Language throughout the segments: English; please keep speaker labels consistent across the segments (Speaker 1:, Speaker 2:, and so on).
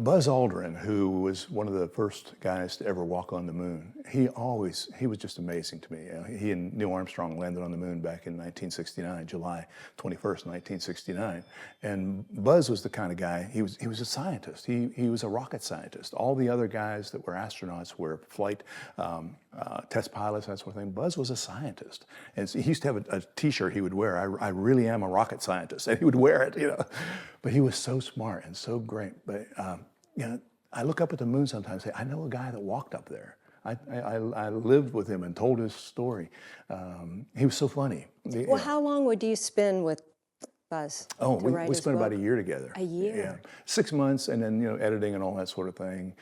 Speaker 1: Buzz Aldrin, who was one of the first guys to ever walk on the moon, he was just amazing to me. He and Neil Armstrong landed on the moon back in 1969, July 21st, 1969. And Buzz was the kind of guy, he was a scientist. He was a rocket scientist. All the other guys that were astronauts were flight test pilots, that sort of thing. Buzz was a scientist. And so he used to have a t-shirt he would wear, I really am a rocket scientist, and he would wear it, you know. But he was so smart and so great. But you know, I look up at the moon sometimes and say, I know a guy that walked up there. I lived with him and told his story. He was so funny.
Speaker 2: Well, how long would you spend with Buzz?
Speaker 1: Oh, we spent about a year together.
Speaker 2: A year?
Speaker 1: Yeah, 6 months, and then, you know, editing and all that sort of thing,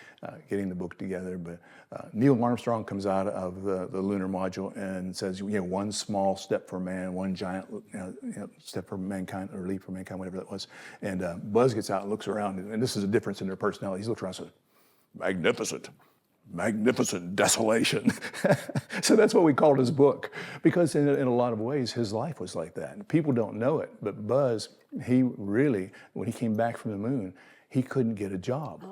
Speaker 1: getting the book together. But Neil Armstrong comes out of the lunar module and says, you know, one small step for man, one giant step for mankind, or leap for mankind, whatever that was. And Buzz gets out and looks around, and this is a difference in their personalities. He looks around and says, magnificent. Magnificent desolation. So that's what we called his book, because in a lot of ways his life was like that. People don't know it, but Buzz, he really, when he came back from the moon, he couldn't get a job.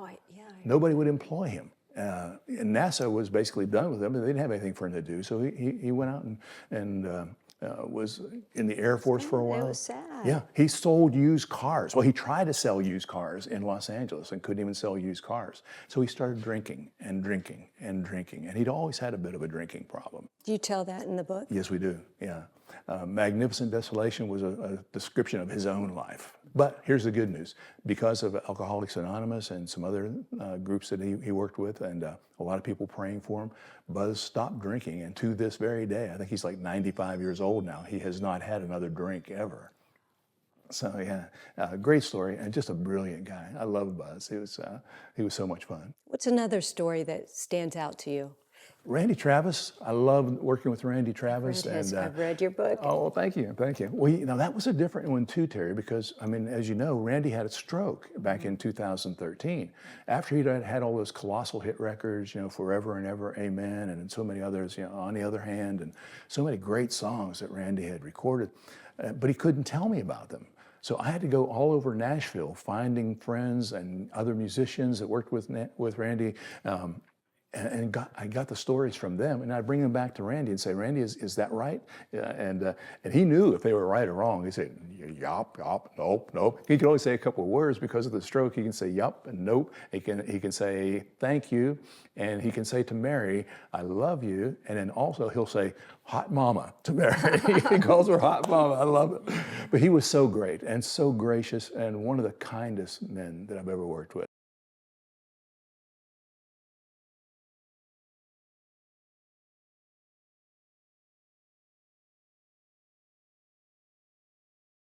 Speaker 1: Nobody would employ him. And NASA was basically done with him, but they didn't have anything for him to do. So he went out and was in the Air Force for a while.
Speaker 2: That was sad.
Speaker 1: Yeah, he sold used cars. Well, he tried to sell used cars in Los Angeles and couldn't even sell used cars. So he started drinking and drinking and drinking, and he'd always had a bit of a drinking problem.
Speaker 2: Do you tell that in the book?
Speaker 1: Yes, we do, yeah. Magnificent Desolation was a description of his own life. But here's the good news. Because of Alcoholics Anonymous and some other groups that he worked with, and a lot of people praying for him, Buzz stopped drinking, and to this very day, I think he's like 95 years old now, he has not had another drink ever. So yeah, great story, and just a brilliant guy. I love Buzz. He was so much fun.
Speaker 2: What's another story that stands out to you?
Speaker 1: Randy Travis, I love working with Randy Travis.
Speaker 2: I've read your book.
Speaker 1: Oh, well, thank you, thank you. Well, you know, that was a different one too, Terry, because, I mean, as you know, Randy had a stroke back in 2013. After he'd had all those colossal hit records, you know, Forever and Ever, Amen, and so many others, you know, On the Other Hand, and so many great songs that Randy had recorded, but he couldn't tell me about them. So I had to go all over Nashville, finding friends and other musicians that worked with Randy, and I got the stories from them, and I'd bring them back to Randy and say, Randy, is that right? And he knew if they were right or wrong. He'd say, yup, yup, nope, nope. He could only say a couple of words because of the stroke. He can say yup and nope. He can say thank you, and he can say to Mary, I love you, and then also he'll say hot mama to Mary. He calls her hot mama. I love it. But he was so great and so gracious and one of the kindest men that I've ever worked with.